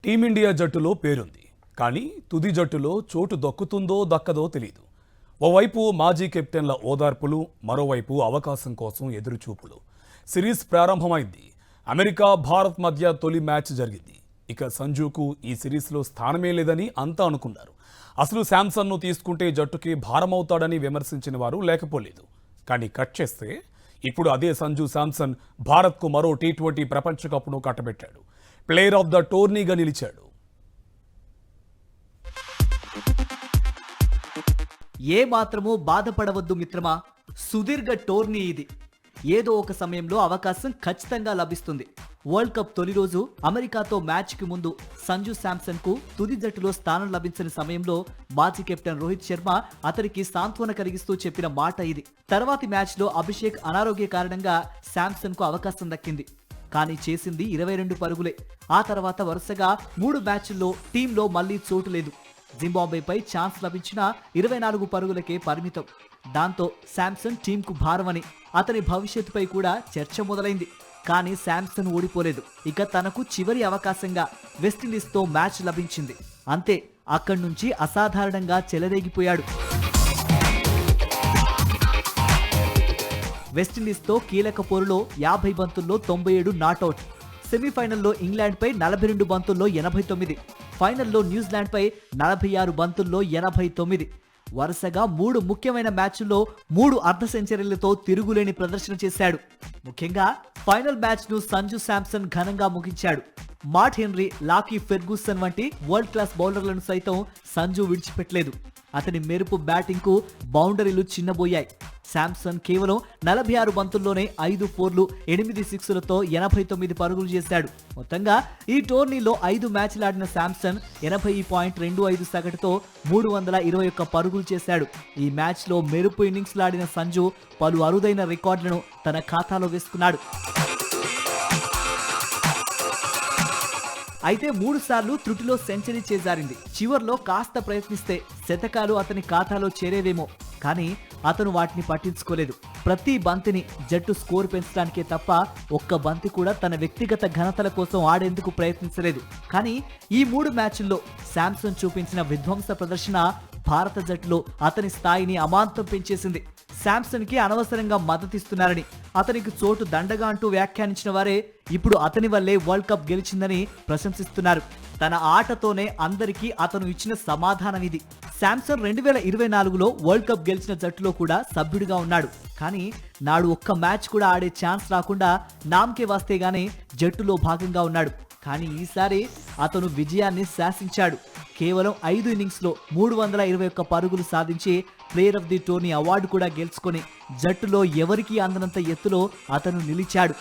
Team India జట్టులో పేరుంది. కానీ తుది జట్టులో చోటు దక్కుతుందో దక్కదో తెలియదు. ఓవైపు మాజీ కెప్టెన్ల ఓదార్పులు, మరోవైపు అవకాశం కోసం ఎదురుచూపులు. సిరీస్ ప్రారంభమైంది. అమెరికా, భారత్ మధ్య తొలి మ్యాచ్ జరిగింది. ఇక సంజుకు ఈ సిరీస్లో స్థానమే లేదని అంతా అనుకున్నారు. అసలు శాంసన్ను తీసుకుంటే జట్టుకి భారమవుతాడని విమర్శించిన వారు లేకపోలేదు. కానీ కట్ చేస్తే ఇప్పుడు అదే సంజు శాంసన్ భారత్కు మరో టీ20 ప్రపంచ కప్ను కట్టబెట్టాడు. ప్లేయర్ ఆఫ్ ద టోర్నీగా నిలిచాడు. ఏ మాత్రమూ బాధపడవద్దు మిత్రమా, సుదీర్ఘ టోర్నీ ఇది. ఏదో ఒక సమయంలో అవకాశం ఖచ్చితంగా లభిస్తుంది. వరల్డ్ కప్ తొలి రోజు అమెరికాతో మ్యాచ్కి ముందు సంజు శాంసన్ కు తుది జట్టులో స్థానం లభించిన సమయంలో మాజీ కెప్టెన్ రోహిత్ శర్మ అతనికి సాంత్వన కలిగిస్తూ చెప్పిన మాట ఇది. తర్వాతి మ్యాచ్లో అభిషేక్ అనారోగ్య కారణంగా శాంసన్ కు అవకాశం దక్కింది. కానీ చేసింది 22 పరుగులే. ఆ తర్వాత వరుసగా 3 మ్యాచ్ల్లో టీంలో మళ్లీ చోటు లేదు. జింబాబ్వేపై ఛాన్స్ లభించిన 24 పరుగులకే పరిమితం. దాంతో శాంసన్ టీంకు భారమని, అతని భవిష్యత్తుపై కూడా చర్చ మొదలైంది. కానీ శాంసన్ ఓడిపోలేదు. ఇక తనకు చివరి అవకాశంగా వెస్టిండీస్తో మ్యాచ్ లభించింది. అంతే, అక్కడి నుంచి అసాధారణంగా చెలరేగిపోయాడు. వెస్టిండీస్తో కీలక పోరులో 50 బంతుల్లో 97 నాటౌట్. సెమీఫైనల్లో ఇంగ్లాండ్పై 42 బంతుల్లో 89, ఫైనల్లో న్యూజిలాండ్పై 46 బంతుల్లో 89. వరుసగా 3 ముఖ్యమైన మ్యాచ్ల్లో 3 అర్ధ సెంచరీలతో తిరుగులేని ప్రదర్శన చేశాడు. ముఖ్యంగా ఫైనల్ మ్యాచ్ను సంజు శాంసన్ ఘనంగా ముగించాడు. మార్ట్ హెన్రీ, లాకీ ఫెర్గూసన్ వంటి వరల్డ్ క్లాస్ బౌలర్లను సైతం సంజు విడిచిపెట్టలేదు. అతని మెరుపు బ్యాటింగ్కు బౌండరీలు చిన్నబోయాయి. శాంసన్ కేవలం 46 బంతుల్లోనే 5 ఫోర్లు, 8 సిక్సులతో 89 పరుగులు చేశాడు. మొత్తంగా ఈ టోర్నీలో 5 మ్యాచ్లాడిన శాంసన్ 80.25 సగటుతో 321 పరుగులు చేశాడు. ఈ మ్యాచ్లో మెరుపు ఇన్నింగ్స్లాడిన సంజు పలు అరుదైన రికార్డులను తన ఖాతాలో వేసుకున్నాడు. అయితే 3 సార్లు త్రుటిలో సెంచరీ చేజారింది. చివర్లో కాస్త ప్రయత్నిస్తే శతకాలు అతని ఖాతాలో చేరేవేమో, కానీ అతను వాటిని పట్టించుకోలేదు. ప్రతి బంతిని జట్టు స్కోర్ పెంచడానికే తప్ప ఒక్క బంతి కూడా తన వ్యక్తిగత ఘనతల కోసం ఆడేందుకు ప్రయత్నించలేదు. కానీ ఈ 3 మ్యాచ్ల్లో శాంసన్ చూపించిన విధ్వంస ప్రదర్శన భారత జట్టులో అతని స్థాయిని అమాంతం పెంచేసింది. శాంసన్ కి అనవసరంగా మద్దతిస్తున్నారని, అతనికి చోటు దండగా అంటూ వ్యాఖ్యానించిన వారే ఇప్పుడు అతని వల్లే వరల్డ్ కప్ గెలిచిందని ప్రశంసిస్తున్నారు. తన ఆటతోనే అందరికీ అతను ఇచ్చిన సమాధానం ఇది. శాంసన్ 2024లో వరల్డ్ కప్ గెలిచిన జట్టులో కూడా సభ్యుడిగా ఉన్నాడు. కానీ నాడు ఒక్క మ్యాచ్ కూడా ఆడే ఛాన్స్ రాకుండా నామ్కే వాస్తేగానే జట్టులో భాగంగా ఉన్నాడు. కానీ ఈసారి అతను విజయాన్ని శాసించాడు. కేవలం 5 ఇన్నింగ్స్లో 321 పరుగులు సాధించి player of the tourney award కూడా గెలుచుకొని జట్టులో ఎవరికీ అందనంత ఎత్తులో అతను నిలిచాడు.